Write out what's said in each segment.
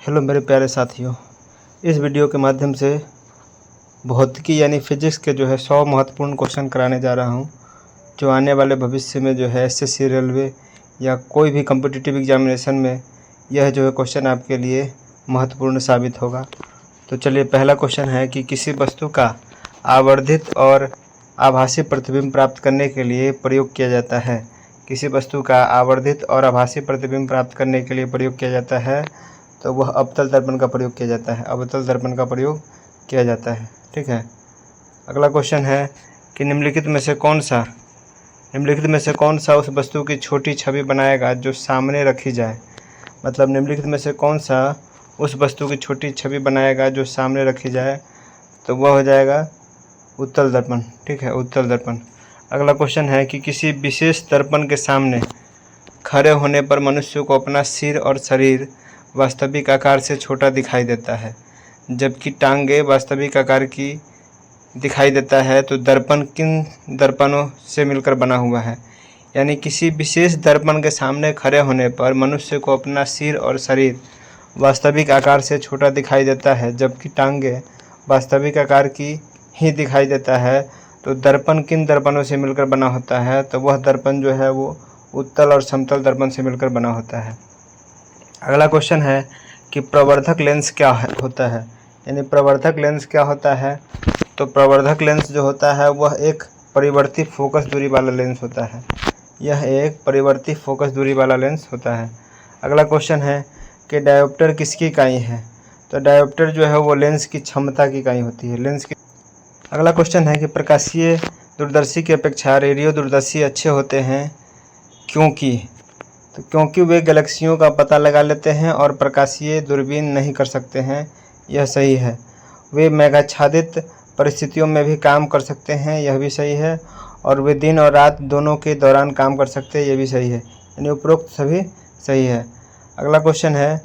Hello मेरे प्यारे साथियों, इस वीडियो के माध्यम से भौतिकी यानी फिजिक्स के 100 महत्वपूर्ण क्वेश्चन कराने जा रहा हूं, जो आने वाले भविष्य में एसएससी, रेलवे या कोई भी कॉम्पिटिटिव एग्जामिनेशन में यह क्वेश्चन आपके लिए महत्वपूर्ण साबित होगा। तो चलिए, पहला क्वेश्चन है कि किसी वस्तु का आवर्धित और आभासी प्रतिबिंब प्राप्त करने के लिए प्रयोग किया जाता है। किसी वस्तु का आवर्धित और आभासी प्रतिबिंब प्राप्त करने के लिए प्रयोग किया जाता है तो वह अवतल दर्पण का प्रयोग किया जाता है। अवतल दर्पण का प्रयोग किया जाता है। ठीक है। अगला क्वेश्चन है कि निम्नलिखित में से कौन सा उस वस्तु की छोटी छवि बनाएगा जो सामने रखी जाए। मतलब निम्नलिखित में से कौन सा उस वस्तु की छोटी छवि बनाएगा जो सामने रखी जाए, तो वह हो जाएगा उत्तल दर्पण। ठीक है, उत्तल दर्पण। अगला क्वेश्चन है कि किसी विशेष दर्पण के सामने खड़े होने पर मनुष्य को अपना सिर और शरीर वास्तविक आकार से छोटा दिखाई देता है, जबकि टांगे वास्तविक आकार की दिखाई देता है। तो दर्पण किन दर्पणों से मिलकर बना हुआ है। यानी किसी विशेष दर्पण के सामने खड़े होने पर मनुष्य को अपना सिर और शरीर वास्तविक आकार से छोटा दिखाई देता है, जबकि टांगे वास्तविक आकार की ही दिखाई देता है। तो दर्पण किन दर्पणों से मिलकर बना होता है, तो वह दर्पण वो उत्तल और समतल दर्पण से मिलकर बना होता है। अगला क्वेश्चन है कि प्रवर्धक लेंस क्या होता है। यानी प्रवर्धक लेंस क्या होता है, तो प्रवर्धक लेंस जो होता है वह एक परिवर्ती फोकस दूरी वाला लेंस होता है। यह एक परिवर्ती फोकस दूरी वाला लेंस होता है। अगला क्वेश्चन है कि डायोप्टर किसकी इकाई है, तो डायोप्टर वो लेंस की क्षमता की इकाई होती है, लेंस की। अगला क्वेश्चन है कि प्रकाशीय दूरदर्शी की अपेक्षा रेडियो दूरदर्शी अच्छे होते हैं, क्योंकि तो क्योंकि वे गैलेक्सियों का पता लगा लेते हैं और प्रकाशीय दूरबीन नहीं कर सकते हैं। यह सही है। वे मेघाच्छादित परिस्थितियों में भी काम कर सकते हैं, यह भी सही है। और वे दिन और रात दोनों के दौरान काम कर सकते हैं, यह भी सही है। यानी उपरोक्त सभी सही है। अगला क्वेश्चन है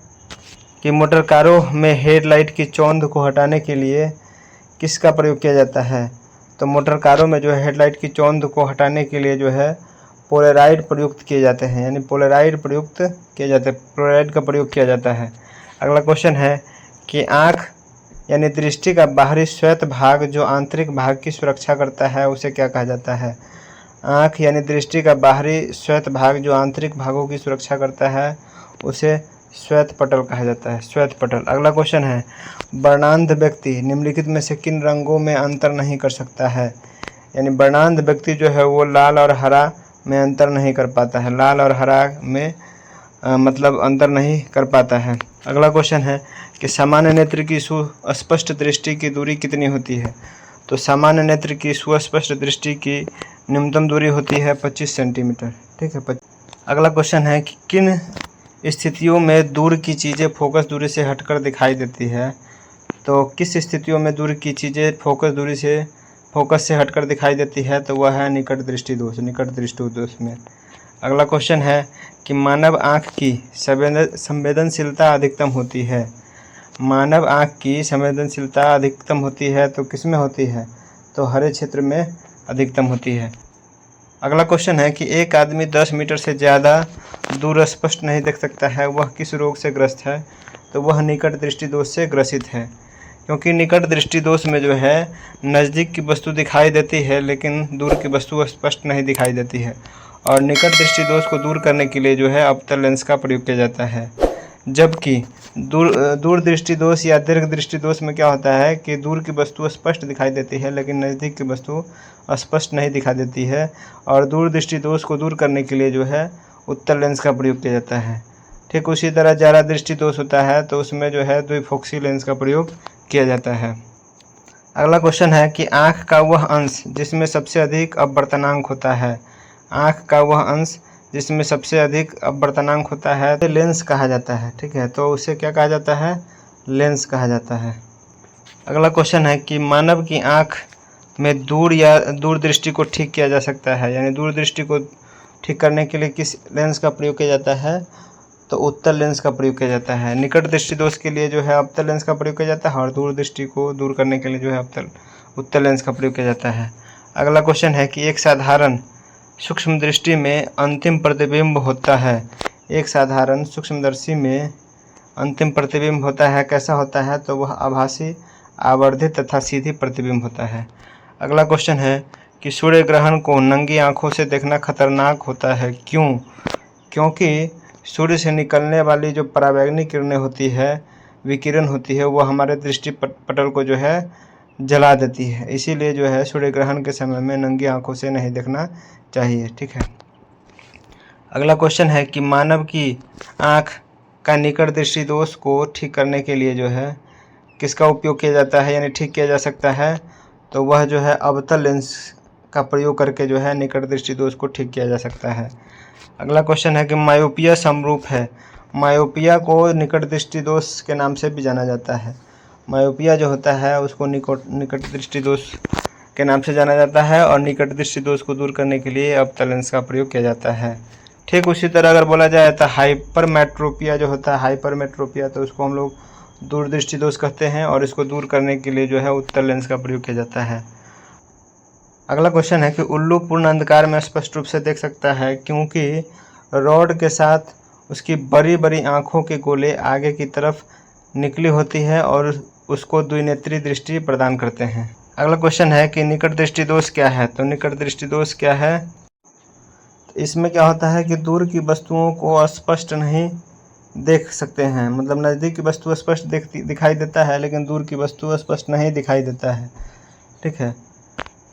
कि मोटर कारों में हेडलाइट की चौंध को हटाने के लिए किसका प्रयोग किया जाता है। तो मोटर कारों में हेडलाइट की चौंध को हटाने के लिए पोलराइड प्रयुक्त किए जाते हैं। यानी पोलराइड का प्रयोग किया जाता है। अगला क्वेश्चन है कि आँख यानी दृष्टि का बाहरी श्वेत भाग जो आंतरिक भाग की सुरक्षा करता है, उसे क्या कहा जाता है। आँख यानी दृष्टि का बाहरी श्वेत भाग जो आंतरिक भागों की सुरक्षा करता है, उसे श्वेत पटल कहा जाता है, श्वेत पटल। अगला क्वेश्चन है वर्णांध व्यक्ति निम्नलिखित में से किन रंगों में अंतर नहीं कर सकता है। यानी वर्णांध व्यक्ति वो लाल और हरा में अंतर नहीं कर पाता है, लाल और हरा में मतलब अंतर नहीं कर पाता है। अगला क्वेश्चन है कि सामान्य नेत्र की सुस्पष्ट दृष्टि की दूरी कितनी होती है। तो सामान्य नेत्र की सुस्पष्ट दृष्टि की न्यूनतम दूरी होती है 25 सेंटीमीटर। ठीक है। अगला क्वेश्चन है कि किन स्थितियों में दूर की चीज़ें फोकस दूरी से हटकर दिखाई देती है। तो किस स्थितियों में दूर की चीज़ें फोकस से हटकर दिखाई देती है, तो वह है निकट दृष्टि दोष में। अगला क्वेश्चन है कि मानव आँख की संवेदनशीलता अधिकतम होती है। मानव आँख की संवेदनशीलता अधिकतम होती है तो किस में होती है, तो हरे क्षेत्र में अधिकतम होती है। अगला क्वेश्चन है कि एक आदमी 10 मीटर से ज़्यादा दूर स्पष्ट नहीं देख सकता है, वह किस रोग से ग्रस्त है। तो वह निकट दृष्टि दोष से ग्रसित है, क्योंकि निकट दृष्टि दोष में नज़दीक की वस्तु दिखाई देती है लेकिन दूर की वस्तु स्पष्ट नहीं दिखाई देती है। और निकट दृष्टि दोष को दूर करने के लिए अवतल लेंस का प्रयोग किया जाता है। जबकि दूर दृष्टि दोष या दीर्घ दृष्टि दोष में क्या होता है कि दूर की वस्तु स्पष्ट दिखाई देती है लेकिन नज़दीक की वस्तु स्पष्ट नहीं दिखाई देती है। और दूर दृष्टि दोष को दूर करने के लिए उत्तल लेंस का प्रयोग किया जाता है। ठीक उसी तरह ज्यादा दृष्टि दोष होता है तो उसमें द्विफोक्सी लेंस का प्रयोग किया जाता है। अगला क्वेश्चन है कि आँख का वह अंश जिसमें सबसे अधिक अपवर्तनांक होता है। आँख का वह अंश जिसमें सबसे अधिक अपवर्तनांक होता है तो लेंस कहा जाता है। ठीक है, तो उसे क्या कहा जाता है, लेंस कहा जाता है। अगला क्वेश्चन है कि मानव की आँख में दूर दृष्टि को ठीक किया जा सकता है। यानी दूर दृष्टि को ठीक करने के लिए किस लेंस का प्रयोग किया जाता है, तो उत्तल लेंस का प्रयोग किया जाता है। निकट दृष्टि दोष के लिए अवतल लेंस का प्रयोग किया जाता है और दूर दृष्टि को दूर करने के लिए उत्तल लेंस का प्रयोग किया जाता है। अगला क्वेश्चन है कि एक साधारण सूक्ष्म दृष्टि में अंतिम प्रतिबिंब होता है। एक साधारण सूक्ष्मदर्शी में अंतिम प्रतिबिंब होता है कैसा होता है, तो वह आभासी, आवर्धित तथा सीधी प्रतिबिंब होता है। अगला क्वेश्चन है कि सूर्य ग्रहण को नंगी आंखों से देखना खतरनाक होता है, क्यों? क्योंकि सूर्य से निकलने वाली जो पराबैंगनी किरणें होती है, विकिरण होती है, वो हमारे दृष्टि पटल को जो है जला देती है। इसीलिए जो है सूर्य ग्रहण के समय में नंगी आंखों से नहीं देखना चाहिए। ठीक है। अगला क्वेश्चन है कि मानव की आँख का निकट दृष्टि दोष को ठीक करने के लिए जो है किसका उपयोग किया जाता है, यानी ठीक किया जा सकता है, तो वह जो है अवतल लेंस का प्रयोग करके जो है निकट दृष्टि दोष को ठीक किया जा सकता है। अगला क्वेश्चन है कि मायोपिया समरूप है। मायोपिया को निकट दृष्टि दोष के नाम से भी जाना जाता है। मायोपिया जो होता है उसको निकट दृष्टि दोष के नाम से जाना जाता है और निकट दृष्टि दोष को दूर करने के लिए अवतल लेंस का प्रयोग किया जाता है। ठीक उसी तरह अगर बोला जाए तो हाइपरमेट्रोपिया जो होता है, हाइपरमेट्रोपिया, तो उसको हम लोग दूरदृष्टि दोष कहते हैं और इसको दूर करने के लिए जो है उत्तल लेंस का प्रयोग किया जाता है। अगला क्वेश्चन है कि उल्लू पूर्ण अंधकार में स्पष्ट रूप से देख सकता है क्योंकि रॉड के साथ उसकी बड़ी बड़ी आँखों के गोले आगे की तरफ निकली होती है और उसको द्विनेत्री दृष्टि प्रदान करते हैं। अगला क्वेश्चन है कि निकट दृष्टि दोष क्या है, तो निकट दृष्टि दोष क्या है, तो इसमें क्या होता है कि दूर की वस्तुओं को स्पष्ट नहीं देख सकते हैं, मतलब नज़दीक की वस्तु स्पष्ट दिखाई देता है लेकिन दूर की वस्तु स्पष्ट नहीं दिखाई देता है। ठीक है।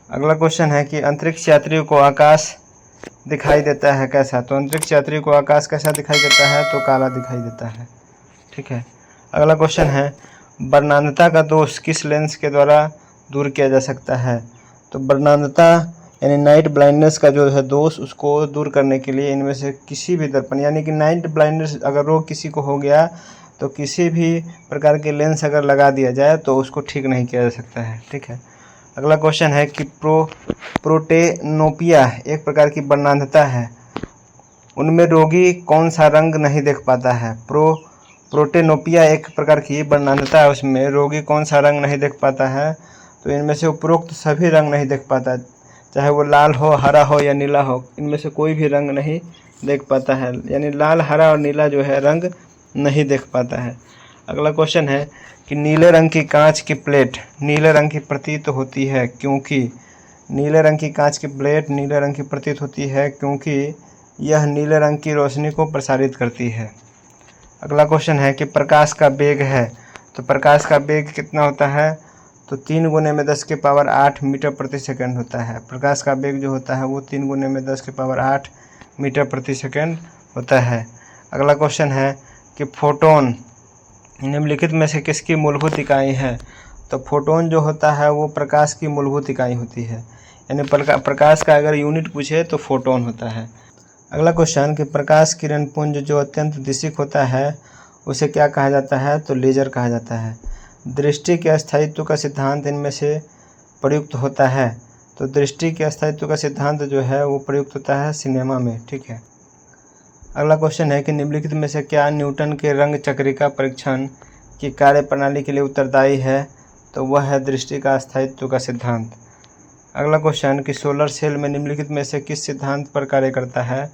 अगला क्वेश्चन है कि अंतरिक्ष यात्रियों को आकाश दिखाई देता है कैसा, तो अंतरिक्ष यात्रियों को आकाश कैसा दिखाई देता है, तो काला दिखाई देता है। ठीक है। अगला क्वेश्चन है वर्णांधता का दोष किस लेंस के द्वारा दूर किया जा सकता है, तो वर्णांधता यानी नाइट ब्लाइंडनेस का जो है दोष, उसको दूर करने के लिए इनमें से किसी भी दर्पण, यानी कि नाइट ब्लाइंडनेस अगर रोग किसी को हो गया तो किसी भी प्रकार के लेंस अगर लगा दिया जाए तो उसको ठीक नहीं किया जा सकता है। ठीक है। अगला क्वेश्चन है कि प्रोटेनोपिया एक प्रकार की वर्णांधता है, उनमें रोगी कौन सा रंग नहीं देख पाता है। प्रोटेनोपिया एक प्रकार की वर्णांधता है, उसमें रोगी कौन सा रंग नहीं देख पाता है, तो इनमें से उपरोक्त सभी रंग नहीं देख पाता, चाहे वो लाल हो, हरा हो या नीला हो, इनमें से कोई भी रंग नहीं देख पाता है, यानी लाल, हरा और नीला जो है रंग नहीं देख पाता है। अगला क्वेश्चन है कि नीले रंग की कांच की प्लेट नीले रंग की प्रतीत होती है क्योंकि, नीले रंग की कांच की प्लेट नीले रंग की प्रतीत होती है क्योंकि यह नीले रंग की रोशनी को प्रसारित करती है। अगला क्वेश्चन है कि प्रकाश का वेग है, तो प्रकाश का वेग कितना होता है, तो 3 गुने में 10 के पावर 8 मीटर प्रति सेकंड होता है। प्रकाश का वेग जो होता है वो 3 गुने में 10 के पावर 8 मीटर प्रति सेकंड होता है। अगला क्वेश्चन है कि फोटोन निम्नलिखित में से किसकी मूलभूत इकाई है, तो फोटोन जो होता है वो प्रकाश की मूलभूत इकाई होती है, यानी प्रकाश का अगर यूनिट पूछे तो फोटोन होता है। अगला क्वेश्चन कि प्रकाश किरण पुंज जो अत्यंत दिशिक होता है उसे क्या कहा जाता है, तो लेजर कहा जाता है। दृष्टि के अस्थायित्व का सिद्धांत इनमें से प्रयुक्त होता है, तो दृष्टि के अस्थायित्व का सिद्धांत जो है वो प्रयुक्त होता है सिनेमा में। ठीक है। अगला क्वेश्चन है कि निम्नलिखित में से क्या न्यूटन के रंग चक्रिका परीक्षण की कार्यप्रणाली के लिए उत्तरदायी है, तो वह है दृष्टि का अस्थायित्व का सिद्धांत। अगला क्वेश्चन कि सोलर सेल में निम्नलिखित में से किस सिद्धांत पर कार्य करता है,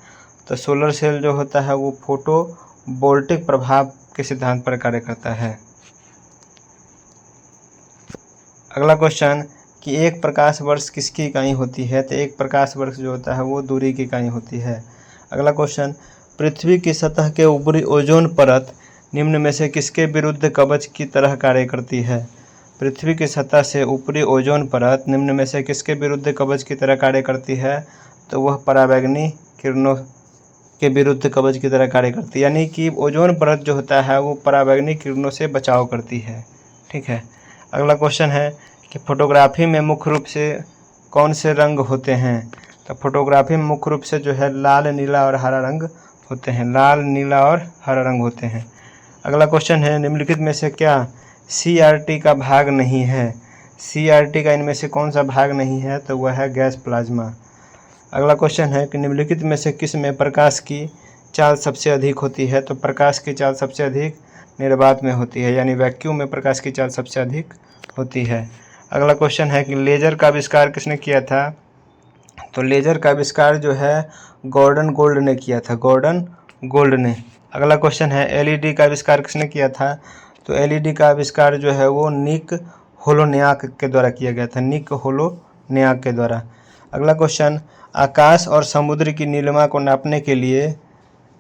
तो सोलर सेल जो होता है वो फोटो वोल्टिक प्रभाव के सिद्धांत पर कार्य करता है। अगला क्वेश्चन कि एक प्रकाश वर्ष किसकी इकाई होती है, तो एक प्रकाश वर्ष जो होता है वो दूरी की इकाई होती है। अगला क्वेश्चन पृथ्वी की सतह के ऊपरी ओजोन परत निम्न में से किसके विरुद्ध कवच की तरह कार्य करती है। पृथ्वी की सतह से ऊपरी ओजोन परत निम्न में से किसके विरुद्ध कवच की तरह कार्य करती है, तो वह पराबैंगनी किरणों के विरुद्ध कवच की तरह कार्य करती है, यानी कि ओजोन परत जो होता है वो पराबैंगनी किरणों से बचाव करती है। ठीक है। अगला क्वेश्चन है कि फोटोग्राफी में मुख्य रूप से कौन से रंग होते हैं, तो फोटोग्राफी में मुख्य रूप से जो है लाल, नीला और हरा रंग होते हैं, लाल, नीला और हरा रंग होते हैं। अगला क्वेश्चन है निम्नलिखित में से क्या CRT का भाग नहीं है, CRT का इनमें से कौन सा भाग नहीं है, तो वह है गैस प्लाज्मा। अगला क्वेश्चन है कि निम्नलिखित में से किस में प्रकाश की चाल सबसे अधिक होती है, तो प्रकाश की चाल सबसे अधिक निर्वात में होती है, यानी वैक्यूम में प्रकाश की चाल सबसे अधिक होती है। अगला क्वेश्चन है कि लेजर का आविष्कार किसने किया था, तो लेजर का आविष्कार जो है गॉर्डन गोल्ड ने किया था, गॉर्डन गोल्ड ने। अगला क्वेश्चन है एलईडी का आविष्कार किसने किया था? तो एलईडी का आविष्कार जो है वो निक होलोनियाक के द्वारा किया गया था, निक होलोनियाक के द्वारा। अगला क्वेश्चन, आकाश और समुद्र की नीलिमा को नापने के लिए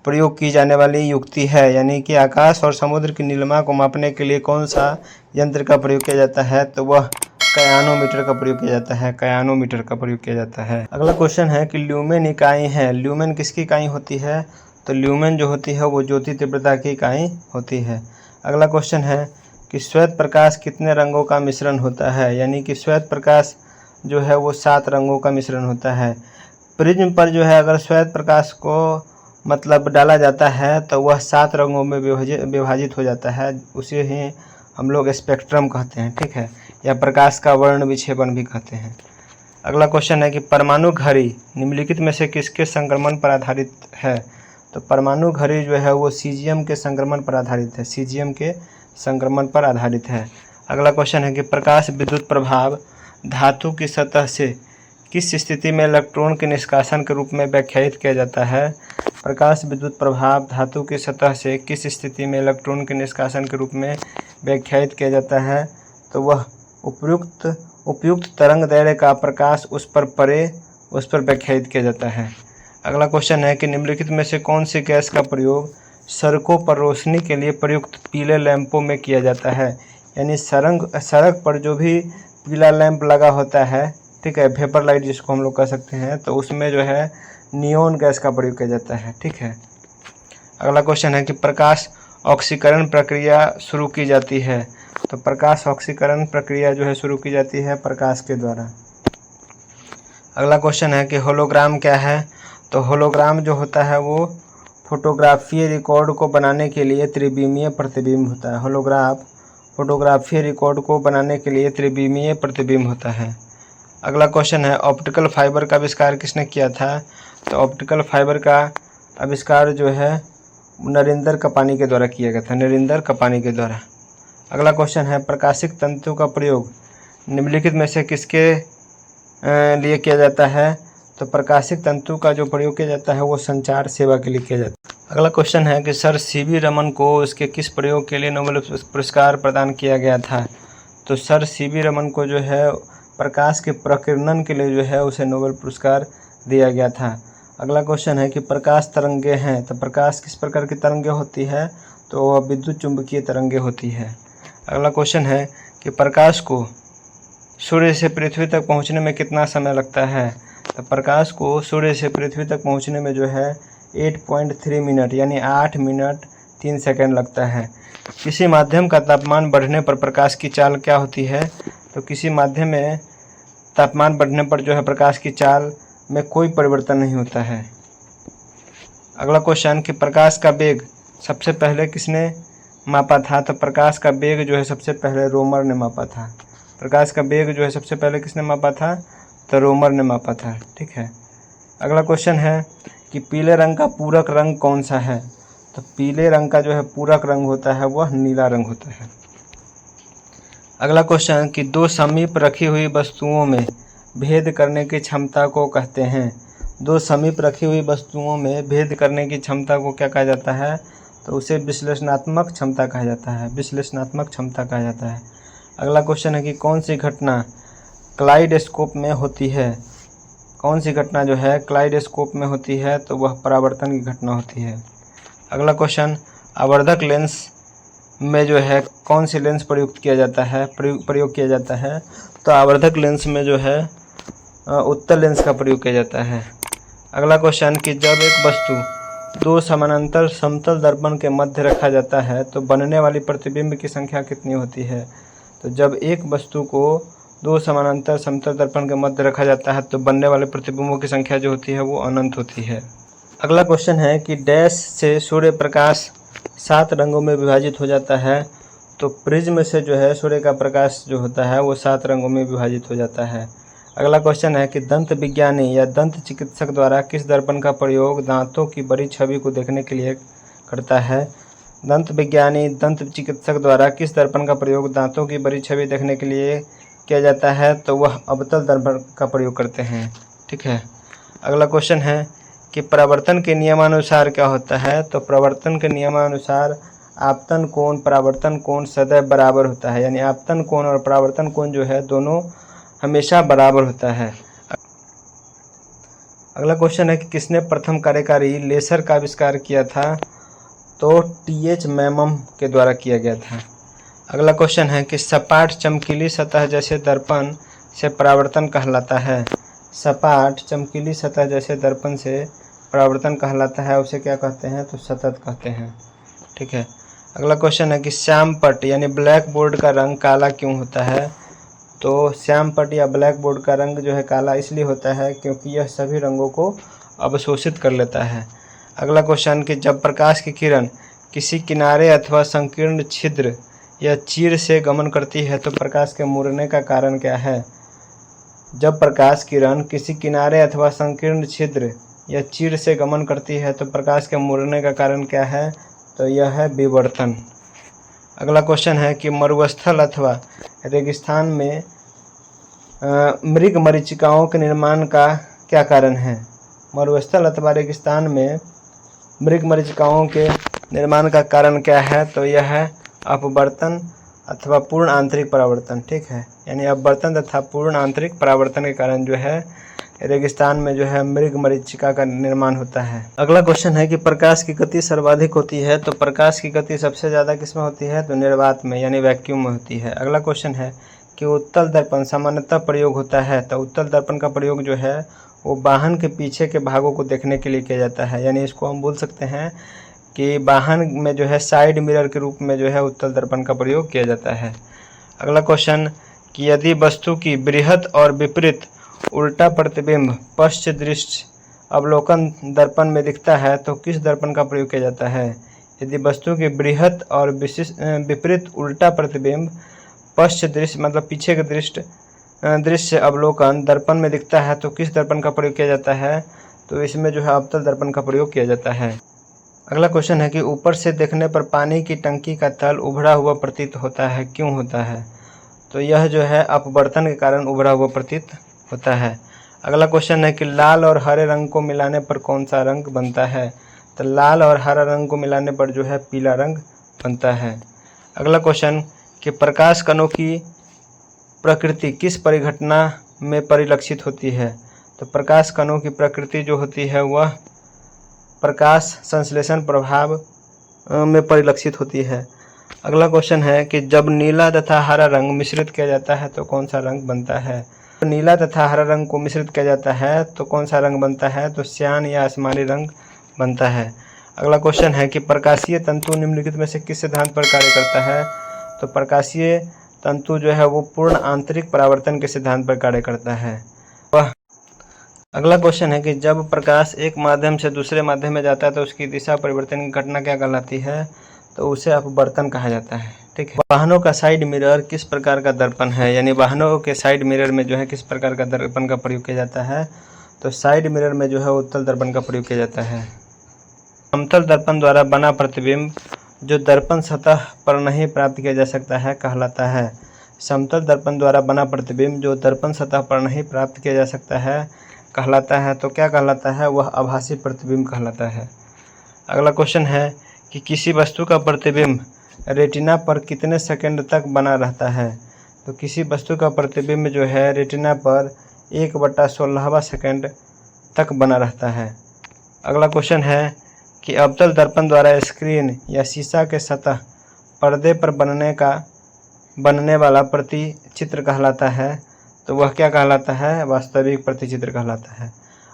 प्रयोग की जाने वाली युक्ति है, यानी कि आकाश और समुद्र की नीलिमा को मापने के लिए कौन सा यंत्र का प्रयोग किया जाता है? तो वह कायानोमीटर का प्रयोग किया जाता है, कायानोमीटर का प्रयोग किया जाता है। अगला क्वेश्चन है कि ल्यूमेन इकाई है, ल्यूमेन किसकी इकाई होती है? तो ल्यूमेन जो होती है वो ज्योति तीव्रता की इकाई होती है। अगला क्वेश्चन है कि श्वेत प्रकाश कितने रंगों का मिश्रण होता है, यानी कि श्वेत प्रकाश जो है वो 7 रंगों का मिश्रण होता है। प्रिज्म पर जो है अगर श्वेत प्रकाश को मतलब डाला जाता है तो वह 7 रंगों में विभाजित हो जाता है, उसे ही हम लोग स्पेक्ट्रम कहते हैं, ठीक है, या प्रकाश का वर्ण विक्षेपण भी कहते हैं। अगला क्वेश्चन है कि परमाणु घड़ी निम्नलिखित में से किसके संक्रमण पर आधारित है? तो परमाणु घड़ी जो है वो सीजियम के संक्रमण पर आधारित है, सीजियम के संक्रमण पर आधारित है। अगला क्वेश्चन है कि प्रकाश विद्युत प्रभाव धातु की सतह से किस स्थिति में इलेक्ट्रॉन के निष्कासन के रूप में व्याख्यायित किया जाता है? प्रकाश विद्युत प्रभाव धातु की सतह से किस स्थिति में इलेक्ट्रॉन के निष्कासन के रूप में व्याख्यायित किया जाता है? तो वह उपयुक्त तरंग दैर्ध्य का प्रकाश उस पर व्याख्यायित किया जाता है। अगला क्वेश्चन है कि निम्नलिखित में से कौन सी गैस का प्रयोग सड़कों पर रोशनी के लिए प्रयुक्त पीले लैंपों में किया जाता है? यानी सड़क पर जो भी पीला लैंप लगा होता है, ठीक है, वेपर लाइट जिसको हम लोग कह सकते हैं, तो उसमें जो है नियोन गैस का प्रयोग किया जाता है, ठीक है। अगला क्वेश्चन है कि प्रकाश ऑक्सीकरण प्रक्रिया शुरू की जाती है, तो प्रकाश ऑक्सीकरण प्रक्रिया जो है शुरू की जाती है प्रकाश के द्वारा। अगला क्वेश्चन है कि होलोग्राम क्या है? तो होलोग्राम जो होता है वो फोटोग्राफीय रिकॉर्ड को बनाने के लिए त्रिविमीय प्रतिबिंब होता है। होलोग्राफ फोटोग्राफीय रिकॉर्ड को बनाने के लिए त्रिविमीय प्रतिबिंब होता है। अगला क्वेश्चन है ऑप्टिकल फाइबर का आविष्कार किसने किया था? तो ऑप्टिकल फाइबर का आविष्कार जो है नरेंद्र कपानी के द्वारा किया गया था, नरेंद्र कपानी के द्वारा। अगला क्वेश्चन है प्रकाशिक तंतु का प्रयोग निम्नलिखित में से किसके लिए किया जाता है? तो प्रकाशिक तंतु का जो प्रयोग किया जाता है वो संचार सेवा के लिए किया जाता है। अगला क्वेश्चन है कि सर सीवी रमन को उसके किस प्रयोग के लिए नोबेल पुरस्कार प्रदान किया गया था? तो सर सीवी रमन को जो है प्रकाश के प्रकीर्णन के लिए जो है उसे नोबेल पुरस्कार दिया गया था। अगला क्वेश्चन है कि प्रकाश तरंगे हैं, तो प्रकाश किस प्रकार की तरंगे होती है? तो वह विद्युत चुंबकीय तरंगे होती है। अगला क्वेश्चन है कि प्रकाश को सूर्य से पृथ्वी तक पहुंचने में कितना समय लगता है? तो प्रकाश को सूर्य से पृथ्वी तक पहुंचने में जो है 8.3 मिनट यानी 8 मिनट 3 सेकंड लगता है। किसी माध्यम का तापमान बढ़ने पर प्रकाश की चाल क्या होती है? तो किसी माध्यम में तापमान बढ़ने पर जो है प्रकाश की चाल में कोई परिवर्तन नहीं होता है। अगला क्वेश्चन कि प्रकाश का वेग सबसे पहले किसने मापा था? तो प्रकाश का वेग जो है सबसे पहले रोमर ने मापा था। प्रकाश का वेग जो है सबसे पहले किसने मापा था? तो रोमर ने मापा था, ठीक है। अगला क्वेश्चन है कि पीले रंग का पूरक रंग कौन सा है? तो पीले रंग का जो है पूरक रंग होता है वह नीला रंग होता है। अगला क्वेश्चन कि दो समीप रखी हुई वस्तुओं में भेद करने की क्षमता को कहते हैं। दो समीप रखी हुई वस्तुओं में भेद करने की क्षमता को क्या कहा जाता है? तो उसे विश्लेषणात्मक क्षमता कहा जाता है, विश्लेषणात्मक क्षमता कहा जाता है। अगला क्वेश्चन है कि कौन सी घटना क्लाइडोस्कोप में होती है? कौन सी घटना जो है क्लाइडोस्कोप में होती है? तो वह परावर्तन की घटना होती है। अगला क्वेश्चन आवर्धक लेंस में जो है कौन सी लेंस प्रयोग किया जाता है? तो आवर्धक लेंस में जो है उत्तल लेंस का प्रयोग किया जाता है। अगला क्वेश्चन कि जब एक वस्तु दो समानांतर समतल दर्पण के मध्य रखा जाता है तो बनने वाली प्रतिबिंब की संख्या कितनी होती है? तो जब एक वस्तु को दो समानांतर समतल दर्पण के मध्य रखा जाता है तो बनने वाले प्रतिबिंबों की संख्या जो होती है वो अनंत होती है। अगला क्वेश्चन है कि डैश से सूर्य प्रकाश 7 रंगों में विभाजित हो जाता है। तो प्रिज्म से जो है सूर्य का प्रकाश जो होता है वो 7 रंगों में विभाजित हो जाता है। अगला क्वेश्चन है कि दंत विज्ञानी या दंत चिकित्सक द्वारा किस दर्पण का प्रयोग दांतों की बड़ी छवि को देखने के लिए करता है? दंत विज्ञानी दंत चिकित्सक द्वारा किस दर्पण का प्रयोग दांतों की बड़ी छवि देखने के लिए किया जाता है? तो वह अवतल दर्पण का प्रयोग करते हैं, ठीक है। अगला क्वेश्चन है कि परावर्तन के नियमानुसार क्या होता है। तो परावर्तन के नियमानुसार आपतन कोण परावर्तन कोण सदैव बराबर होता है, यानी आपतन कोण और परावर्तन कोण जो है दोनों हमेशा बराबर होता है। अगला क्वेश्चन है कि किसने प्रथम कार्यकारी लेसर का आविष्कार किया था। तो टी.एच. मैमम के द्वारा किया गया था। अगला क्वेश्चन है कि सपाट चमकीली सतह जैसे दर्पण से परावर्तन कहलाता है। सपाट चमकीली सतह जैसे दर्पण से परावर्तन कहलाता है, उसे क्या कहते हैं। तो सतत कहते हैं। ठीक है। अगला क्वेश्चन है कि श्यामपट्ट यानी ब्लैक बोर्ड का रंग काला क्यों होता है। तो श्यामपट्ट या ब्लैक बोर्ड का रंग जो है काला इसलिए होता है क्योंकि यह सभी रंगों को अवशोषित कर लेता है। अगला क्वेश्चन कि जब प्रकाश की किरण किसी किनारे अथवा संकीर्ण छिद्र या चीर से गमन करती है तो प्रकाश के मुड़ने का कारण क्या है। जब प्रकाश किरण किसी किनारे अथवा संकीर्ण छिद्र या चीर से गमन करती है तो प्रकाश के मुड़ने का कारण क्या है। तो यह है विवर्तन। अगला क्वेश्चन है कि मरुस्थल अथवा रेगिस्तान में मृग मरीचिकाओं के निर्माण का क्या कारण है। मरुस्थल अथवा रेगिस्तान में मृग मरीचिकाओं के निर्माण का कारण क्या है। तो यह है अपवर्तन अथवा पूर्ण आंतरिक परावर्तन। ठीक है, यानी अपवर्तन तथा पूर्ण आंतरिक परावर्तन के कारण जो है रेगिस्तान में जो है मृग मरीचिका का निर्माण होता है। अगला क्वेश्चन है कि प्रकाश की गति सर्वाधिक होती है। तो प्रकाश की गति सबसे ज़्यादा किसमें होती है। तो निर्वात में यानी वैक्यूम में होती है। अगला क्वेश्चन है कि उत्तल दर्पण सामान्यतः प्रयोग होता है। तो उत्तल दर्पण का प्रयोग जो है वो वाहन के पीछे के भागों को देखने के लिए किया जाता है, यानी इसको हम बोल सकते हैं कि वाहन में जो है साइड मिरर के रूप में जो है उत्तल दर्पण का प्रयोग किया जाता है। अगला क्वेश्चन कि यदि वस्तु की बृहत और विपरीत उल्टा प्रतिबिंब पश्च दृष्टि अवलोकन दर्पण में दिखता है तो किस दर्पण का प्रयोग किया जाता है। यदि वस्तु की बृहत और विपरीत उल्टा प्रतिबिंब पश्च दृश्य मतलब पीछे के दृश्य अवलोकन दर्पण में दिखता है तो किस दर्पण का प्रयोग किया जाता है। तो इसमें जो है अवतल दर्पण का प्रयोग किया जाता है। अगला क्वेश्चन है कि ऊपर से देखने पर पानी की टंकी का तल उभरा हुआ प्रतीत होता है, क्यों होता है। तो यह जो है अपवर्तन के कारण उभरा हुआ प्रतीत होता है। अगला क्वेश्चन है कि लाल और हरे रंग को मिलाने पर कौन सा रंग बनता है। तो लाल और हरा रंग को मिलाने पर जो है पीला रंग बनता है। अगला क्वेश्चन कि प्रकाश कणों की प्रकृति किस परिघटना में परिलक्षित होती है। तो प्रकाश कणों की प्रकृति जो होती है वह प्रकाश संश्लेषण प्रभाव में परिलक्षित होती है। अगला क्वेश्चन है कि जब नीला तथा हरा रंग मिश्रित किया जाता है तो कौन सा रंग बनता है। तो नीला तथा हरा रंग को मिश्रित किया जाता है तो कौन सा रंग बनता है। तो श्यान या आसमानी रंग बनता है। अगला क्वेश्चन है कि प्रकाशीय तंतु निम्नलिखित में से किस सिद्धांत पर कार्य करता है। तो प्रकाशीय तंतु जो है वो पूर्ण आंतरिक परावर्तन के सिद्धांत पर कार्य करता है। अगला क्वेश्चन है कि जब प्रकाश एक माध्यम से दूसरे माध्यम में जाता है तो उसकी दिशा परिवर्तन की घटना क्या कहलाती है। तो उसे अपवर्तन कहा जाता है। ठीक है। वाहनों का साइड मिरर किस प्रकार का दर्पण है, यानी वाहनों के साइड मिरर में जो है किस प्रकार का दर्पण का प्रयोग किया जाता है। तो साइड मिरर में जो है उत्तल दर्पण का प्रयोग किया जाता है। समतल दर्पण द्वारा बना प्रतिबिंब जो दर्पण सतह पर नहीं प्राप्त किया जा सकता है कहलाता है। समतल दर्पण द्वारा बना प्रतिबिंब जो दर्पण सतह पर नहीं प्राप्त किया जा सकता है कहलाता है। तो क्या कहलाता है, वह आभासी प्रतिबिंब कहलाता है। अगला क्वेश्चन है कि किसी वस्तु का प्रतिबिंब रेटिना पर कितने सेकंड तक बना रहता है। तो किसी वस्तु का प्रतिबिंब जो है रेटिना पर 1/16वां सेकंड तक बना रहता है। अगला क्वेश्चन है कि अवतल दर्पण द्वारा स्क्रीन या शीशा के सतह पर्दे पर बनने वाला प्रतिचित्र कहलाता है। तो वह क्या कहलाता है, वास्तविक प्रतिचित्र कहलाता है।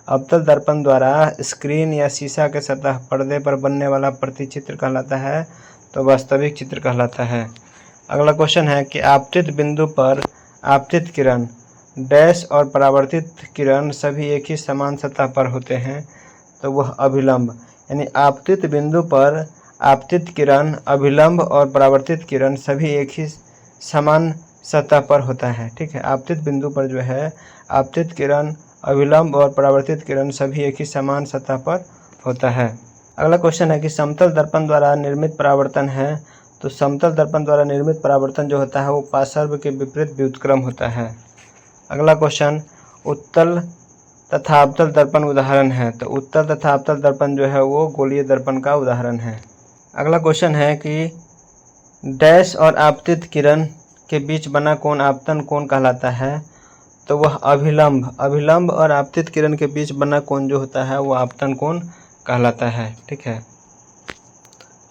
अवतल दर्पण द्वारा स्क्रीन या शीशा के सतह पर्दे पर बनने वाला प्रतिचित्र कहलाता है। तो वास्तविक चित्र कहलाता है। अगला क्वेश्चन है कि आपतित बिंदु पर आपतित किरण डैश और परावर्तित किरण सभी एक ही समान सतह पर होते हैं। तो वह अभिलंब, यानी आपतित बिंदु पर आपतित किरण अभिलंब और परावर्तित किरण सभी एक ही समान सतह पर होता है। ठीक है। आपतित बिंदु पर जो है आपतित किरण अभिलंब और परावर्तित किरण सभी एक ही समान सतह पर होता है। अगला क्वेश्चन है कि समतल दर्पण द्वारा निर्मित परावर्तन है। तो समतल दर्पण द्वारा निर्मित परावर्तन जो होता है वो पार्श्व के विपरीत व्युत्क्रम होता है। अगला क्वेश्चन उत्तल तथा अवतल दर्पण उदाहरण है। तो उत्तल तथा अवतल दर्पण जो है वो गोलीय दर्पण का उदाहरण है। अगला क्वेश्चन है कि डैश और आपतित किरण के बीच बना कोण आपतन कोण कहलाता है। तो वह अभिलंब और आपतित किरण के बीच बना कोण जो होता है वो आपतन कोण कहलाता है। ठीक है,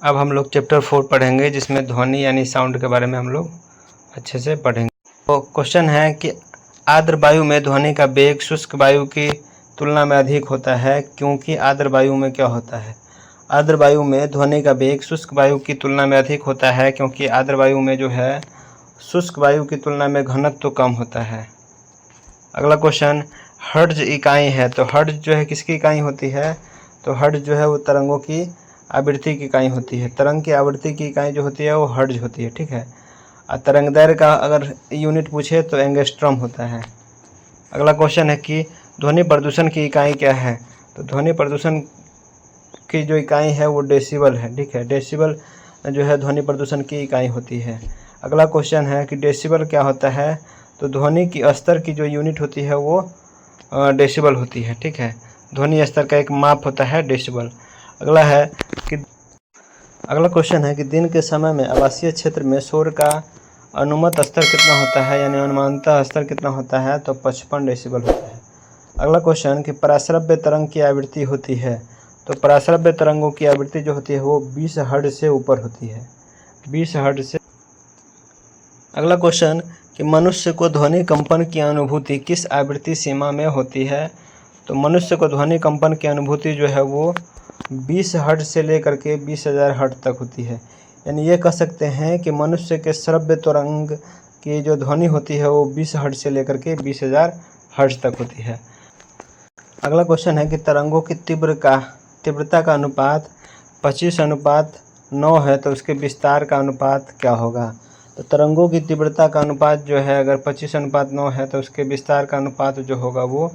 अब हम लोग चैप्टर 4 पढ़ेंगे, जिसमें ध्वनि यानी साउंड के बारे में हम लोग अच्छे से पढ़ेंगे। तो क्वेश्चन है कि आर्द्र वायु में ध्वनि का वेग शुष्क वायु की तुलना में अधिक होता है, क्योंकि आर्द्र वायु में क्या होता है? आर्द्र वायु में ध्वनि का वेग शुष्क वायु की तुलना में अधिक होता है, क्योंकि आर्द्र वायु में जो है शुष्क वायु की तुलना में घनत्व तो कम होता है। अगला क्वेश्चन, हर्ट्ज इकाई है। तो हर्ट्ज जो है किसकी इकाई होती है? तो हर्ट्ज जो है वो तरंगों की आवृत्ति की इकाई होती है। तरंग की आवृत्ति की इकाई जो होती है वो हर्ट्ज होती है। ठीक है, और तरंग दैर्घ्य का अगर यूनिट पूछे तो एंगस्ट्रॉम होता है। अगला क्वेश्चन है कि ध्वनि प्रदूषण की इकाई क्या है? तो ध्वनि प्रदूषण की जो इकाई है वो डेसिबल है। ठीक है, डेसिबल जो है ध्वनि प्रदूषण की इकाई होती है। अगला क्वेश्चन है कि डेसिबल क्या होता है? तो ध्वनि की स्तर की जो यूनिट होती है वो डेसिबल होती है। ठीक है, ध्वनि स्तर का एक माप होता है डेसिबल। अगला क्वेश्चन है कि दिन के समय में आवासीय क्षेत्र में शोर का अनुमत स्तर कितना होता है, यानी अनुमानतः स्तर कितना होता है? तो 55 डेसिबल होता है। अगला क्वेश्चन कि पराश्रव्य तरंग की आवृत्ति होती है। तो पराश्रव्य तरंगों की आवृत्ति जो होती है वो 20 हर्ट्ज से ऊपर होती है, 20 हर्ट्ज से। अगला क्वेश्चन कि मनुष्य को ध्वनि कंपन की अनुभूति किस आवृत्ति सीमा में होती है? तो मनुष्य को ध्वनि कंपन की अनुभूति जो है वो 20 हर्ट्ज से लेकर के 20,000 हर्ट्ज तक होती है। यानी ये कह सकते हैं कि मनुष्य के श्रव्य तरंग की जो ध्वनि होती है वो 20 हर्ट्ज से लेकर के 20,000 हर्ट्ज तक होती है। अगला क्वेश्चन है कि तरंगों की तीव्रता का अनुपात 25:9 है, तो उसके विस्तार का अनुपात क्या होगा? तो तरंगों की तीव्रता का अनुपात जो है अगर 25:9 है तो उसके विस्तार का अनुपात जो होगा वो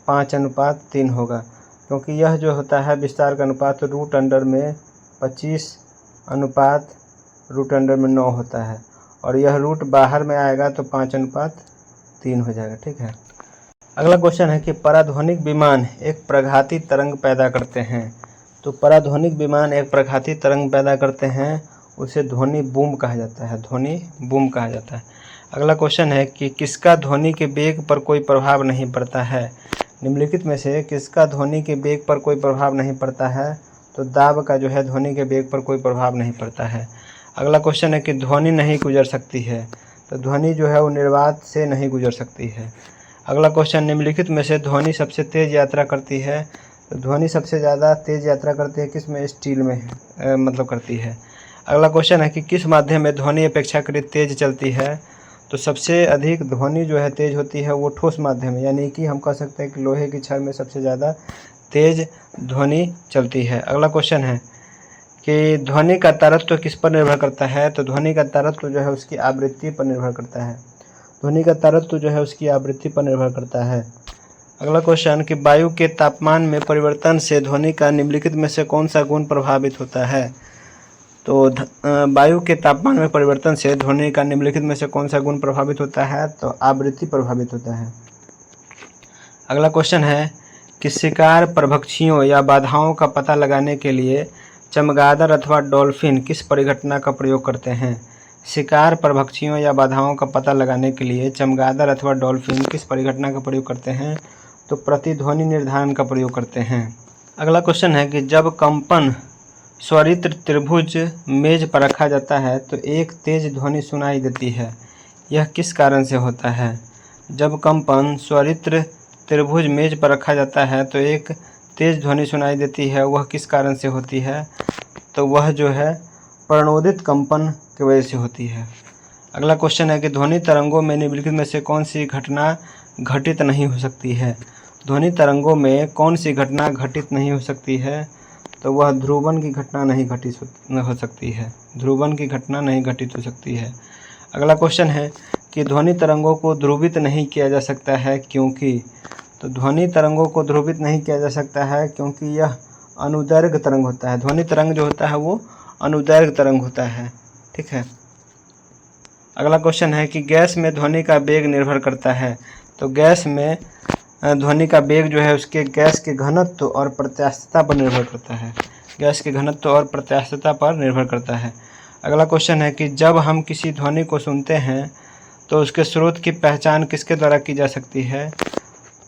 5:3 होगा, क्योंकि यह जो होता है विस्तार का अनुपात रूट अंडर में 25:√9 होता है, और यह रूट बाहर में आएगा तो 5:3 हो जाएगा। ठीक है, अगला क्वेश्चन है कि पराध्वनिक विमान एक प्रघाती तरंग पैदा करते हैं। तो पराध्वनिक विमान एक प्रघाती तरंग पैदा करते हैं, उसे ध्वनि बूम कहा जाता है, ध्वनि बूम कहा जाता है। अगला क्वेश्चन है कि किसका ध्वनि के वेग पर कोई प्रभाव नहीं पड़ता है? निम्नलिखित में से किसका ध्वनि के वेग पर कोई प्रभाव नहीं पड़ता है? तो दाब का जो है ध्वनि के वेग पर कोई प्रभाव नहीं पड़ता है। अगला क्वेश्चन है कि ध्वनि नहीं गुजर सकती है। तो ध्वनि जो है वो निर्वात से नहीं गुजर सकती है। अगला क्वेश्चन, निम्नलिखित में से ध्वनि सबसे तेज यात्रा करती है। तो ध्वनि सबसे ज़्यादा तेज यात्रा करती है किस में? स्टील में करती है। अगला क्वेश्चन है कि किस माध्यम में ध्वनि अपेक्षाकृत तेज चलती है? तो सबसे अधिक ध्वनि जो है तेज होती है वो ठोस माध्यम है, यानी कि हम कह सकते हैं कि लोहे की छड़ में सबसे ज़्यादा तेज ध्वनि चलती है। अगला क्वेश्चन है कि ध्वनि का तारतम्य किस पर निर्भर करता है? तो ध्वनि का तारतम्य जो है उसकी आवृत्ति पर निर्भर करता है। ध्वनि का तारतम्य जो है उसकी आवृत्ति पर निर्भर करता है। अगला क्वेश्चन कि वायु के तापमान में परिवर्तन से ध्वनि का निम्नलिखित में से कौन सा गुण प्रभावित होता है? तो वायु के तापमान में परिवर्तन से ध्वनि का निम्नलिखित में से कौन सा गुण प्रभावित होता है? तो आवृत्ति प्रभावित होता है। अगला क्वेश्चन है कि शिकार परभक्षियों या बाधाओं का पता लगाने के लिए चमगादड़ अथवा डॉल्फिन किस परिघटना का प्रयोग करते हैं? शिकार परभक्षियों या बाधाओं का पता लगाने के लिए चमगादड़ अथवा डॉल्फिन किस परिघटना का प्रयोग करते हैं? तो प्रतिध्वनि निर्धारण का प्रयोग करते हैं। अगला क्वेश्चन है कि जब कंपन स्वरित्र त्रिभुज मेज पर रखा जाता है तो एक तेज ध्वनि सुनाई देती है, यह किस कारण से होता है? जब कंपन स्वरित्र त्रिभुज मेज पर रखा जाता है तो एक तेज ध्वनि सुनाई देती है, वह किस कारण से होती है? तो वह जो है प्रणोदित कंपन की वजह से होती है। अगला क्वेश्चन है कि ध्वनि तरंगों में निम्नलिखित में से कौन सी घटना घटित नहीं हो सकती है? ध्वनि तरंगों में कौन सी घटना घटित नहीं हो सकती है? तो वह ध्रुवन की घटना नहीं घटित हो सकती है, ध्रुवन की घटना नहीं घटित हो सकती है। अगला क्वेश्चन है कि ध्वनि तरंगों को ध्रुवित नहीं किया जा सकता है क्योंकि? तो ध्वनि तरंगों को ध्रुवित नहीं किया जा सकता है क्योंकि यह अनुदैर्घ्य तरंग होता है। ध्वनि तरंग जो होता है वो अनुदैर्घ्य तरंग होता है। ठीक है, अगला क्वेश्चन है कि गैस में ध्वनि का वेग निर्भर करता है। तो गैस में ध्वनि का वेग जो है उसके गैस के घनत्व और प्रत्यास्थता पर निर्भर करता है। गैस के घनत्व और प्रत्यास्थता पर निर्भर करता है। अगला क्वेश्चन है कि जब हम किसी ध्वनि को सुनते हैं तो उसके स्रोत की पहचान किसके द्वारा की जा सकती है?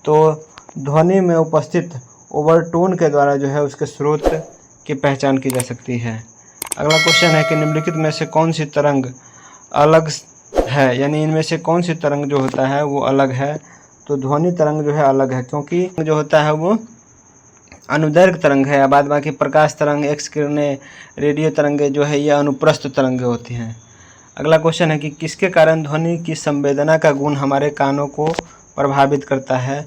तो ध्वनि में उपस्थित ओवरटोन के द्वारा जो है उसके स्रोत की पहचान की जा सकती है। अगला क्वेश्चन है कि निम्नलिखित में से कौन सी तरंग अलग है, यानी इनमें से कौन सी तरंग जो होता है वो अलग है? तो ध्वनि तरंग जो है अलग है, क्योंकि जो होता है वो अनुदैर्घ्य तरंग है। बाद बाकी प्रकाश तरंग, एक्स किरणें, रेडियो तरंगे जो है ये अनुप्रस्थ तरंगे होती हैं। अगला क्वेश्चन है कि किसके कारण ध्वनि की संवेदना का गुण हमारे कानों को प्रभावित करता है?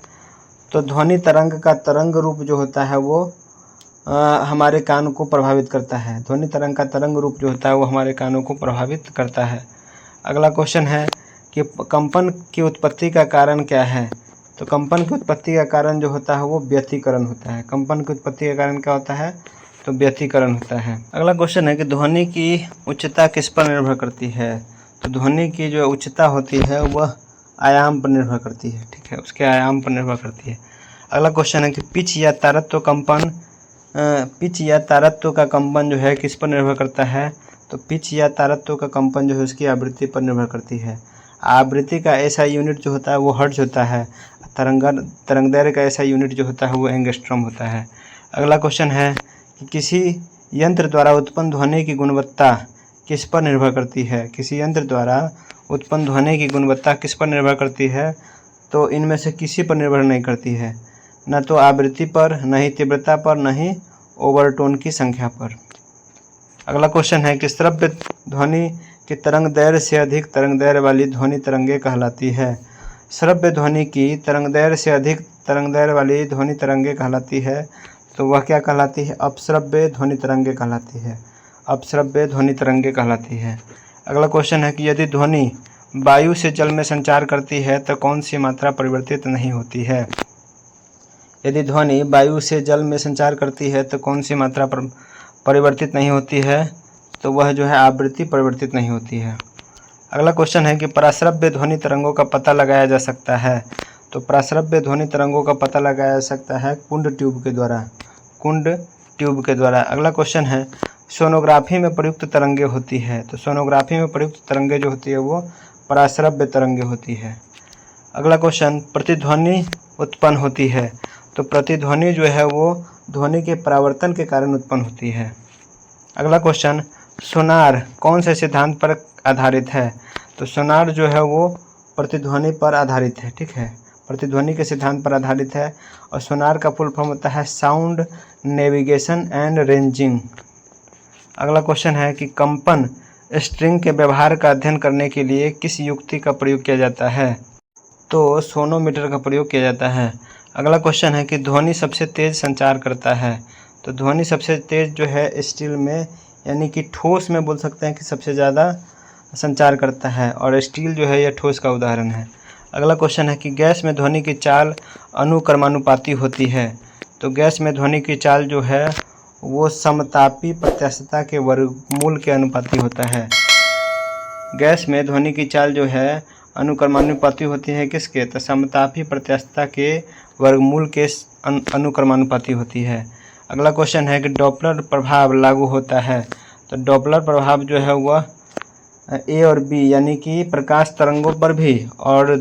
तो ध्वनि तरंग का तरंग रूप जो होता है वो हमारे कान को प्रभावित करता है। ध्वनि तरंग का तरंग रूप जो होता है वो हमारे कानों को प्रभावित करता है। अगला क्वेश्चन है कि कंपन की उत्पत्ति का कारण क्या है? तो कंपन की उत्पत्ति का कारण जो होता है वो व्यतिकरण होता है। कंपन की उत्पत्ति का कारण क्या होता है? तो व्यतिकरण होता है। अगला क्वेश्चन है कि ध्वनि की उच्चता किस पर निर्भर करती है? तो ध्वनि की जो उच्चता होती है वह आयाम पर निर्भर करती है। ठीक है, उसके आयाम पर निर्भर करती है। अगला क्वेश्चन है कि पिच या तारत्व का कंपन जो है किस पर निर्भर करता है? तो पिच या तारत्व का कंपन जो है उसकी आवृत्ति पर निर्भर करती है। आवृत्ति का ऐसा यूनिट जो होता है वो हर्ट्ज होता है। तरंगदैर्घ्य का ऐसा यूनिट जो होता है वो एंगस्ट्रॉम होता है। अगला क्वेश्चन है कि किसी यंत्र द्वारा उत्पन्न ध्वनि की गुणवत्ता किस पर निर्भर करती है? किसी यंत्र द्वारा उत्पन्न ध्वनि की गुणवत्ता किस पर निर्भर करती है? तो इनमें से किसी पर निर्भर नहीं करती है, न तो आवृत्ति पर, न ही तीव्रता पर, न ही ओवरटोन की संख्या पर। अगला क्वेश्चन है कि श्रव्य ध्वनि की तरंगदैर्घ्य से अधिक तरंगदैर्घ्य वाली ध्वनि तरंगे कहलाती है। श्रव्य ध्वनि की तरंगदैर्घ्य से अधिक तरंगदैर्घ्य वाली ध्वनि तरंगे कहलाती है, तो वह क्या कहलाती है? अपश्रव्य ध्वनि तरंगे कहलाती है। अपश्रव्य ध्वनि तरंगे कहलाती है। अगला क्वेश्चन है कि यदि ध्वनि वायु से जल में संचार करती है तो कौन सी मात्रा परिवर्तित नहीं होती है? यदि ध्वनि वायु से जल में संचार करती है तो कौन सी मात्रा परिवर्तित नहीं होती है? तो वह जो है आवृत्ति परिवर्तित नहीं होती है। अगला क्वेश्चन है कि पराश्रव्य ध्वनि तरंगों का पता लगाया जा सकता है। तो पराश्रव्य ध्वनि तरंगों का पता लगाया जा सकता है कुंड ट्यूब के द्वारा। अगला क्वेश्चन है सोनोग्राफी में प्रयुक्त तरंगे होती है। तो सोनोग्राफी में प्रयुक्त तरंगे जो होती है वो पराश्रव्य तरंगे होती है। अगला क्वेश्चन, प्रतिध्वनि उत्पन्न होती है। तो प्रतिध्वनि जो है वो ध्वनि के परावर्तन के कारण उत्पन्न होती है। अगला क्वेश्चन, सोनार कौन से सिद्धांत पर आधारित है? तो सोनार जो है वो प्रतिध्वनि पर आधारित है। ठीक है, प्रतिध्वनि के सिद्धांत पर आधारित है। और सोनार का फुल फॉर्म होता है साउंड नेविगेशन एंड रेंजिंग। अगला क्वेश्चन है कि कंपन स्ट्रिंग के व्यवहार का अध्ययन करने के लिए किस युक्ति का प्रयोग किया जाता है? तो सोनोमीटर का प्रयोग किया जाता है। अगला क्वेश्चन है कि ध्वनि सबसे तेज संचार करता है। तो ध्वनि सबसे तेज जो है स्टील में, यानी कि ठोस में बोल सकते हैं कि सबसे ज़्यादा संचार करता है, और स्टील जो है यह ठोस का उदाहरण है। अगला क्वेश्चन है कि गैस में ध्वनि की चाल अनुक्रमानुपाती होती है। तो गैस में ध्वनि की चाल जो है वो समतापी प्रत्यास्थता के वर्गमूल के अनुपाती होता है। गैस में ध्वनि की चाल जो है अनुक्रमानुपाती होती है किसके? तो समतापी प्रत्यास्थता के वर्गमूल के अनुक्रमानुपाती होती है। अगला क्वेश्चन है कि डॉपलर प्रभाव लागू होता है। तो डॉपलर प्रभाव जो है वह ए और बी यानी कि प्रकाश तरंगों पर भी और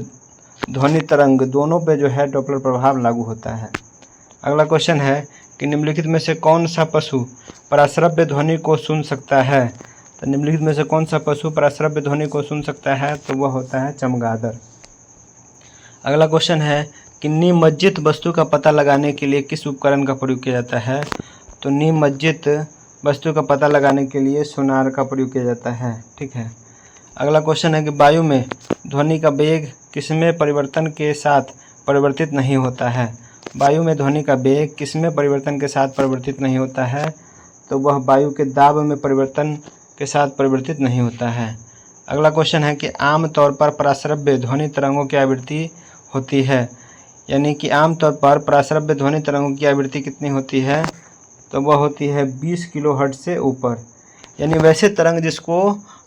ध्वनि तरंग दोनों पे जो है डॉपलर प्रभाव लागू होता है। अगला क्वेश्चन है कि निम्नलिखित में से कौन सा पशु पराश्रव्य ध्वनि को सुन सकता है? तो निम्नलिखित में से कौन सा पशु पराश्रव्य ध्वनि को सुन सकता है? तो वह होता है चमगादड़। अगला क्वेश्चन है कि निमज्जित वस्तु का पता लगाने के लिए किस उपकरण का प्रयोग किया जाता है? तो निमज्जित वस्तु का पता लगाने के लिए सोनार का प्रयोग किया जाता है। ठीक है। अगला क्वेश्चन है कि वायु में ध्वनि का वेग किसमें परिवर्तन के साथ परिवर्तित नहीं होता है? वायु में ध्वनि का वेग किसमें परिवर्तन के साथ परिवर्तित नहीं होता है? तो वह वायु के दाब में परिवर्तन के साथ परिवर्तित नहीं होता है। अगला क्वेश्चन है कि आमतौर पर पराश्रव्य ध्वनि तरंगों की आवृत्ति होती है, यानी कि आमतौर पर पराश्रव्य ध्वनि तरंगों की आवृत्ति कितनी होती है? तो वह होती है 20 किलोहर्ट्ज से ऊपर। यानी वैसे तरंग जिसको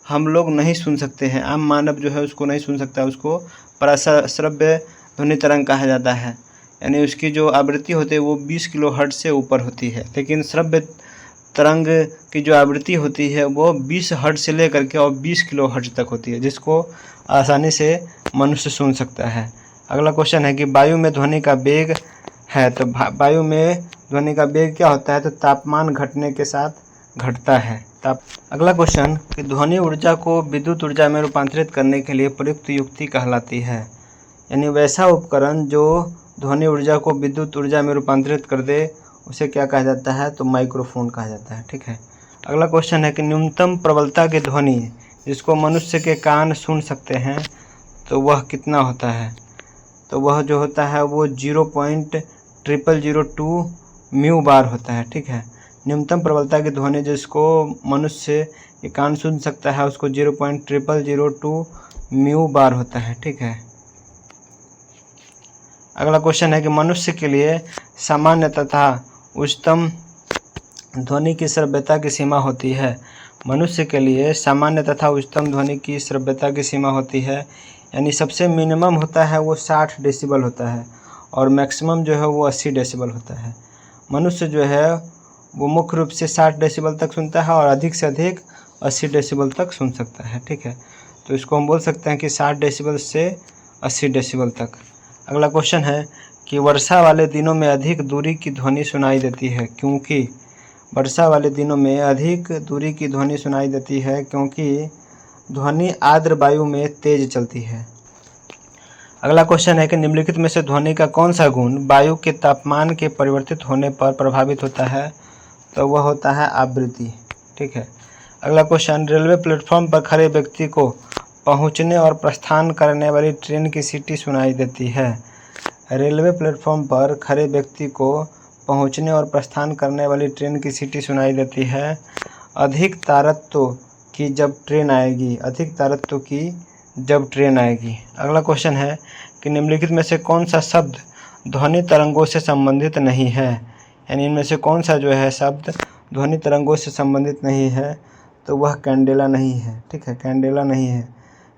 हम लोग नहीं सुन सकते हैं, आम मानव जो है उसको नहीं सुन सकता, उसको पराश्रव्य ध्वनि तरंग कहा जाता है। यानी उसकी जो आवृत्ति होती है वो 20 किलोहर्ट्ज़ से ऊपर होती है। लेकिन श्रव्य तरंग की जो आवृत्ति होती है वो 20 हर्ट्ज़ से लेकर के और 20 किलोहर्ट्ज़ तक होती है, जिसको आसानी से मनुष्य सुन सकता है। अगला क्वेश्चन है कि वायु में ध्वनि का वेग है, तो वायु में ध्वनि का वेग क्या होता है, तो तापमान घटने के साथ घटता है। अगला क्वेश्चन कि ध्वनि ऊर्जा को विद्युत ऊर्जा में रूपांतरित करने के लिए प्रयुक्त युक्ति कहलाती है। यानी वैसा उपकरण जो ध्वनि ऊर्जा को विद्युत ऊर्जा में रूपांतरित कर दे उसे क्या कहा जाता है, तो माइक्रोफोन कहा जाता है। ठीक है। अगला क्वेश्चन है कि न्यूनतम प्रबलता की ध्वनि जिसको मनुष्य के कान सुन सकते हैं तो वह कितना होता है, तो वह जो होता है वो 0.0002 म्यू बार होता है। ठीक है। न्यूनतम प्रबलता की ध्वनि जिसको मनुष्य के कान सुन सकता है उसको 0.0002 म्यू बार होता है। ठीक है। अगला क्वेश्चन है कि मनुष्य के लिए सामान्य तथा उच्चतम ध्वनि की श्रव्यता की सीमा होती है। मनुष्य के लिए सामान्य तथा उच्चतम ध्वनि की श्रव्यता की सीमा होती है, यानी सबसे मिनिमम होता है वो 60 डेसिबल होता है और मैक्सिमम जो है वो 80 डेसिबल होता है। मनुष्य जो है वो मुख्य रूप से 60 डेसिबल तक सुनता है और अधिक से अधिक 80 डेसिबल तक सुन सकता है। ठीक है। तो इसको हम बोल सकते हैं कि 60 डेसिबल से 80 डेसिबल तक। अगला क्वेश्चन है कि वर्षा वाले दिनों में अधिक दूरी की ध्वनि सुनाई देती है, क्योंकि वर्षा वाले दिनों में अधिक दूरी की ध्वनि सुनाई देती है क्योंकि ध्वनि आर्द्र वायु में तेज चलती है। अगला क्वेश्चन है कि निम्नलिखित में से ध्वनि का कौन सा गुण वायु के तापमान के परिवर्तित होने पर प्रभावित होता है, तो वह होता है आवृत्ति। ठीक है। अगला क्वेश्चन, रेलवे प्लेटफॉर्म पर खड़े व्यक्ति को पहुंचने और प्रस्थान करने वाली ट्रेन की सीटी सुनाई देती है। रेलवे प्लेटफॉर्म पर खड़े व्यक्ति को पहुंचने और प्रस्थान करने वाली ट्रेन की सीटी सुनाई देती है अधिक तारत्व की जब ट्रेन आएगी, अधिक तारत्व की जब ट्रेन आएगी। अगला क्वेश्चन है कि निम्नलिखित में से कौन सा शब्द ध्वनि तरंगों से संबंधित नहीं है, यानी इनमें से कौन सा जो है शब्द ध्वनि तरंगों से संबंधित नहीं है, तो वह कैंडेला नहीं है। ठीक है। कैंडेला नहीं है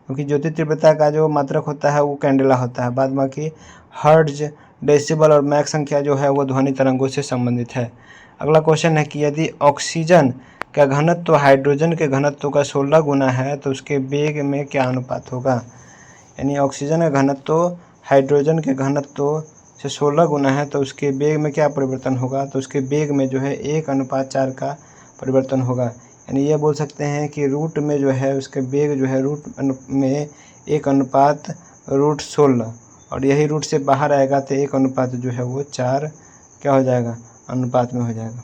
क्योंकि ज्योति तीव्रता का जो मात्रक होता है वो कैंडेला होता है, बाद बाकी हर्ट्ज, डेसिबल और मैक संख्या जो है वो ध्वनि तरंगों से संबंधित है। अगला क्वेश्चन है कि यदि ऑक्सीजन का घनत्व हाइड्रोजन के घनत्व का 16 गुना है तो उसके वेग में क्या अनुपात होगा, यानी ऑक्सीजन का घनत्व हाइड्रोजन के घनत्व से 16 गुना है तो उसके वेग में क्या परिवर्तन होगा, तो उसके वेग में जो है 1:4 का परिवर्तन होगा। यानी ये बोल सकते हैं कि रूट में जो है उसके वेग जो है रूट में 1:√16 और यही रूट से बाहर आएगा तो 1 अनुपात जो है वो 4 क्या हो जाएगा, अनुपात में हो जाएगा।